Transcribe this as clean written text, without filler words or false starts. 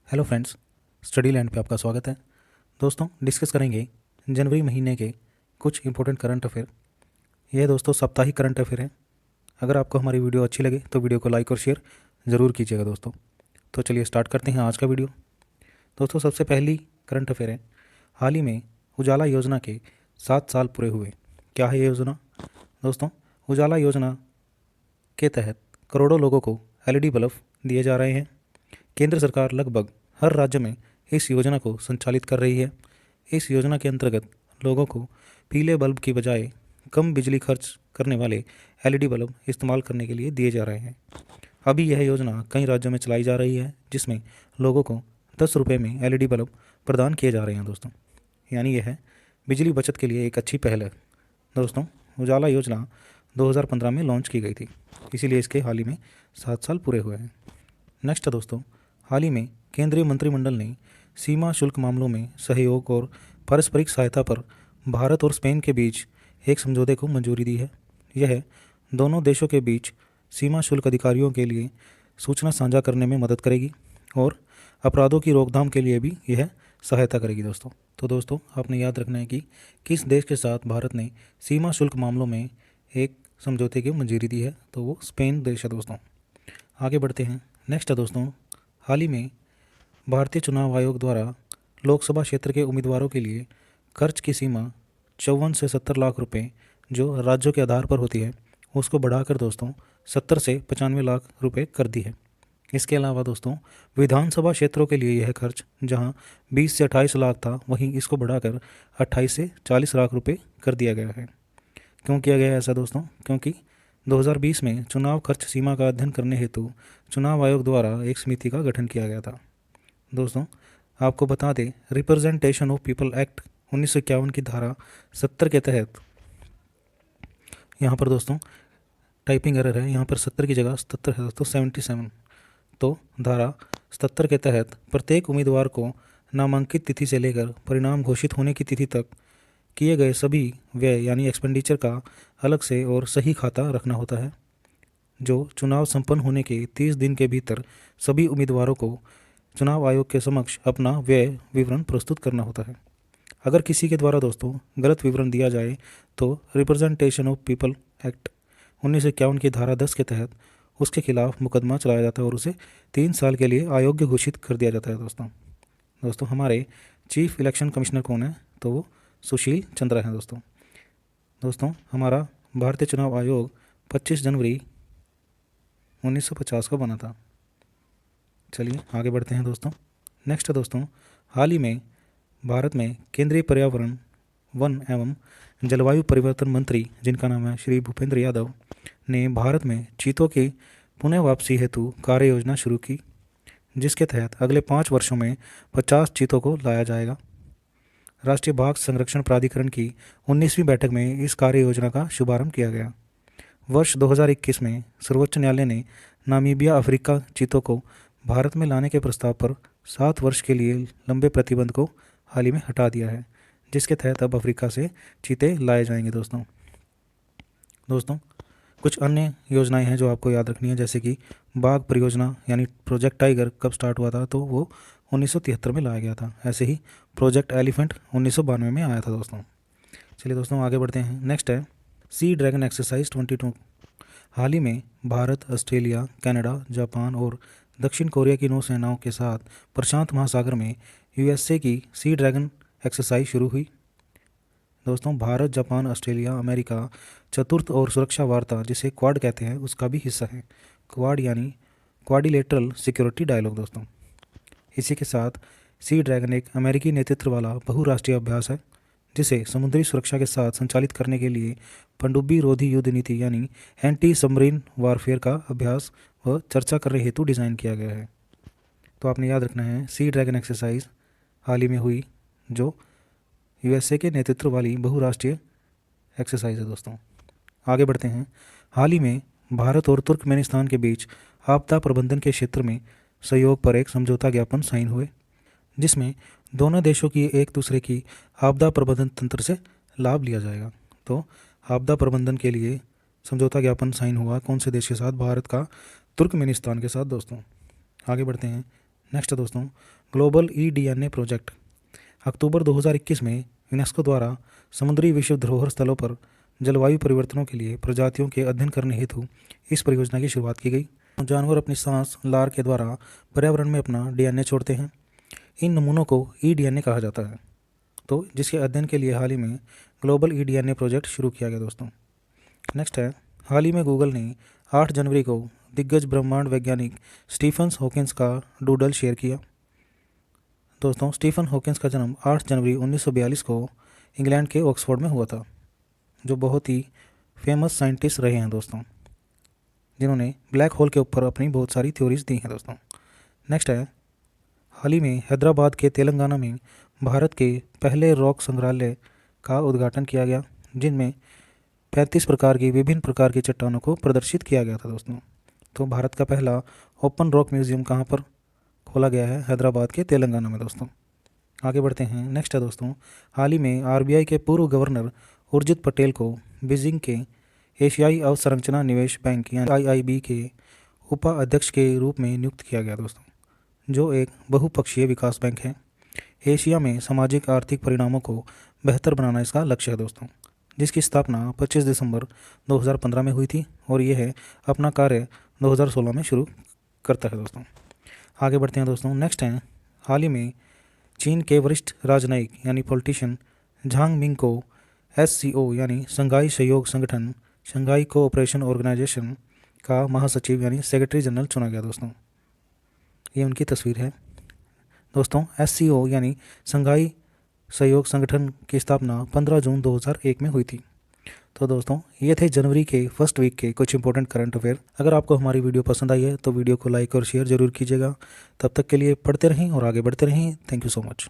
Hello friends, study land पे आपका स्वागत है। दोस्तों, डिस्कस करेंगे जनवरी महीने के कुछ इंपॉर्टेंट करंट अफेयर। यह दोस्तों साप्ताहिक करंट अफेयर है। अगर आपको हमारी वीडियो अच्छी लगे तो वीडियो को लाइक और शेयर ज़रूर कीजिएगा दोस्तों। तो चलिए स्टार्ट करते हैं आज का वीडियो। दोस्तों, सबसे पहली करंट अफेयर है, हाल ही में उजाला योजना के 7 साल पूरे हुए। क्या है ये योजना? दोस्तों, उजाला योजना के तहत करोड़ों लोगों को एलईडी बल्ब दिए जा रहे हैं। केंद्र सरकार लगभग हर राज्य में इस योजना को संचालित कर रही है। इस योजना के अंतर्गत लोगों को पीले बल्ब की बजाय कम बिजली खर्च करने वाले एलईडी बल्ब इस्तेमाल करने के लिए दिए जा रहे हैं। अभी यह योजना कई राज्यों में चलाई जा रही है, जिसमें लोगों को 10 रुपये में एलईडी बल्ब प्रदान किए जा रहे हैं दोस्तों। यानी यह बिजली बचत के लिए एक अच्छी पहल है। दोस्तों, उजाला योजना 2015 में लॉन्च की गई थी, इसीलिए इसके हाल ही में 7 साल पूरे हुए हैं। नेक्स्ट है दोस्तों, हाल ही में केंद्रीय मंत्रिमंडल ने सीमा शुल्क मामलों में सहयोग और पारस्परिक सहायता पर भारत और स्पेन के बीच एक समझौते को मंजूरी दी है। यह दोनों देशों के बीच सीमा शुल्क अधिकारियों के लिए सूचना साझा करने में मदद करेगी और अपराधों की रोकथाम के लिए भी यह सहायता करेगी दोस्तों। तो दोस्तों, आपने याद रखना है कि किस देश के साथ भारत ने सीमा शुल्क मामलों में एक समझौते की मंजूरी दी है, तो वो स्पेन देश है दोस्तों। आगे बढ़ते हैं। नेक्स्ट है दोस्तों, हाल ही में भारतीय चुनाव आयोग द्वारा लोकसभा क्षेत्र के उम्मीदवारों के लिए खर्च की सीमा 54 से 70 लाख रुपए जो राज्यों के आधार पर होती है, उसको बढ़ाकर दोस्तों 70 से 95 लाख रुपए कर दी है। इसके अलावा दोस्तों, विधानसभा क्षेत्रों के लिए यह खर्च जहां 20 से 28 लाख था, वहीं इसको बढ़ाकर 28 से 40 लाख रुपए कर दिया गया है। क्यों किया गया है ऐसा दोस्तों? क्योंकि 2020 में चुनाव खर्च सीमा का अध्ययन करने हेतु चुनाव आयोग द्वारा एक समिति का गठन किया गया था। दोस्तों, आपको बता दें, रिप्रेजेंटेशन ऑफ पीपल एक्ट 1951 की धारा 70 के तहत, यहाँ पर दोस्तों टाइपिंग एरर है, यहाँ पर 70 की जगह 77 है दोस्तों, 77। तो धारा 77 के तहत प्रत्येक उम्मीदवार को नामांकित तिथि से लेकर परिणाम घोषित होने की तिथि तक किए गए सभी व्यय यानी एक्सपेंडिचर का अलग से और सही खाता रखना होता है, जो चुनाव संपन्न होने के 30 दिन के भीतर सभी उम्मीदवारों को चुनाव आयोग के समक्ष अपना व्यय विवरण प्रस्तुत करना होता है। अगर किसी के द्वारा दोस्तों गलत विवरण दिया जाए तो रिप्रेजेंटेशन ऑफ पीपल एक्ट 1951 की धारा 10 के तहत उसके खिलाफ मुकदमा चलाया जाता है और उसे 3 साल के लिए अयोग्य घोषित कर दिया जाता है दोस्तों, हमारे चीफ इलेक्शन कमिश्नर कौन है? तो वो सुशील चंद्रा हैं दोस्तों, हमारा भारतीय चुनाव आयोग 25 जनवरी 1950 को बना था। चलिए आगे बढ़ते हैं दोस्तों। नेक्स्ट है दोस्तों, हाल ही में भारत में केंद्रीय पर्यावरण, वन एवं जलवायु परिवर्तन मंत्री, जिनका नाम है श्री भूपेंद्र यादव, ने भारत में चीतों की पुनः वापसी हेतु कार्य योजना शुरू की, जिसके तहत अगले 5 वर्षों में 50 चीतों को लाया जाएगा। राष्ट्रीय बाघ संरक्षण प्राधिकरण की 19वीं बैठक में इस कार्य योजना का शुभारंभ किया गया। वर्ष 2021 में सर्वोच्च न्यायालय ने नामीबिया अफ्रीका चीतों को भारत में लाने के प्रस्ताव पर 7 वर्ष के लिए लंबे प्रतिबंध को हाल ही में हटा दिया है, जिसके तहत अब अफ्रीका से चीते लाए जाएंगे दोस्तों, कुछ अन्य योजनाएं हैं जो आपको याद रखनी है, जैसे कि बाघ परियोजना यानी प्रोजेक्ट टाइगर कब स्टार्ट हुआ था? तो वो 1973 में लाया गया था। ऐसे ही प्रोजेक्ट एलिफेंट 1992 में आया था दोस्तों। चलिए दोस्तों आगे बढ़ते हैं। नेक्स्ट है सी ड्रैगन एक्सरसाइज 22। हाल ही में भारत, ऑस्ट्रेलिया, कनाडा, जापान और दक्षिण कोरिया की नौसेनाओं के साथ प्रशांत महासागर में यूएसए की सी ड्रैगन एक्सरसाइज शुरू हुई। दोस्तों, भारत, जापान, ऑस्ट्रेलिया, अमेरिका चतुर्थ और सुरक्षा वार्ता, जिसे क्वाड कहते हैं, उसका भी हिस्सा है। क्वाड यानी क्वाडिलेटरल सिक्योरिटी डायलॉग दोस्तों। इसी के साथ सी ड्रैगन एक अमेरिकी नेतृत्व वाला बहुराष्ट्रीय अभ्यास है, जिसे समुद्री सुरक्षा के साथ संचालित करने के लिए पनडुब्बी रोधी युद्ध नीति यानी एंटी सबमरीन वारफेयर का अभ्यास व चर्चा करने हेतु डिज़ाइन किया गया है। तो आपने याद रखना है, सी ड्रैगन एक्सरसाइज हाल ही में हुई, जो यूएसए के नेतृत्व वाली बहुराष्ट्रीय एक्सरसाइज है दोस्तों। आगे बढ़ते हैं। हाल ही में भारत और तुर्कमेनिस्तान के बीच आपदा प्रबंधन के क्षेत्र में सहयोग पर एक समझौता ज्ञापन साइन हुए, जिसमें दोनों देशों की एक दूसरे की आपदा प्रबंधन तंत्र से लाभ लिया जाएगा। तो आपदा प्रबंधन के लिए समझौता ज्ञापन साइन हुआ कौन से देश के साथ? भारत का तुर्कमेनिस्तान के साथ दोस्तों। आगे बढ़ते हैं। नेक्स्ट है दोस्तों ग्लोबल ईडीएनए प्रोजेक्ट। अक्टूबर 2021 में यूनेस्को द्वारा समुद्री विश्व धरोहर स्थलों पर जलवायु परिवर्तनों के लिए प्रजातियों के अध्ययन करने हेतु इस परियोजना की शुरुआत की गई। जानवर अपनी सांस लार के द्वारा पर्यावरण में अपना डीएनए छोड़ते हैं। इन नमूनों को ईडीएनए कहा जाता है, तो जिसके अध्ययन के लिए हाल ही में ग्लोबल ईडीएनए प्रोजेक्ट शुरू किया गया दोस्तों। नेक्स्ट है, हाल ही में गूगल ने 8 जनवरी को दिग्गज ब्रह्मांड वैज्ञानिक स्टीफन हॉकिंस का डूडल शेयर किया। दोस्तों स्टीफन हॉकिंस का जन्म 8 जनवरी 1942 को इंग्लैंड के ऑक्सफोर्ड में हुआ था, जो बहुत ही फेमस साइंटिस्ट रहे हैं दोस्तों, जिन्होंने ब्लैक होल के ऊपर अपनी बहुत सारी थ्योरीज दी हैं दोस्तों। नेक्स्ट है, हाल ही में हैदराबाद के तेलंगाना में भारत के पहले रॉक संग्रहालय का उद्घाटन किया गया, जिनमें 35 प्रकार की विभिन्न प्रकार की चट्टानों को प्रदर्शित किया गया था दोस्तों। तो भारत का पहला ओपन रॉक म्यूजियम कहाँ पर खोला गया है? हैदराबाद के तेलंगाना में दोस्तों। आगे बढ़ते हैं। नेक्स्ट है दोस्तों, हाल ही में आरबीआई के पूर्व गवर्नर उर्जित पटेल को बीजिंग के एशियाई अवसंरचना निवेश बैंक यानी आईआईबी के उपाध्यक्ष के रूप में नियुक्त किया गया दोस्तों, जो एक बहुपक्षीय विकास बैंक है। एशिया में सामाजिक आर्थिक परिणामों को बेहतर बनाना इसका लक्ष्य है दोस्तों, जिसकी स्थापना 25 दिसंबर 2015 में हुई थी और यह अपना कार्य 2016 में शुरू करता है दोस्तों। आगे बढ़ते हैं दोस्तों। नेक्स्ट है, हाल ही में चीन के वरिष्ठ राजनयिक यानी पॉलिटिशियन झांग मिंग को एससीओ यानी शंघाई सहयोग संगठन शंघाई कोऑपरेशन ऑर्गेनाइजेशन का महासचिव यानी सेक्रेटरी जनरल चुना गया दोस्तों। ये उनकी तस्वीर है दोस्तों। एससीओ यानी शंघाई सहयोग संगठन की स्थापना 15 जून 2001 में हुई थी। तो दोस्तों ये थे जनवरी के फर्स्ट वीक के कुछ इंपॉर्टेंट करंट अफेयर। अगर आपको हमारी वीडियो पसंद आई है तो वीडियो को लाइक और शेयर जरूर कीजिएगा। तब तक के लिए पढ़ते रहें और आगे बढ़ते रहें। Thank you so much.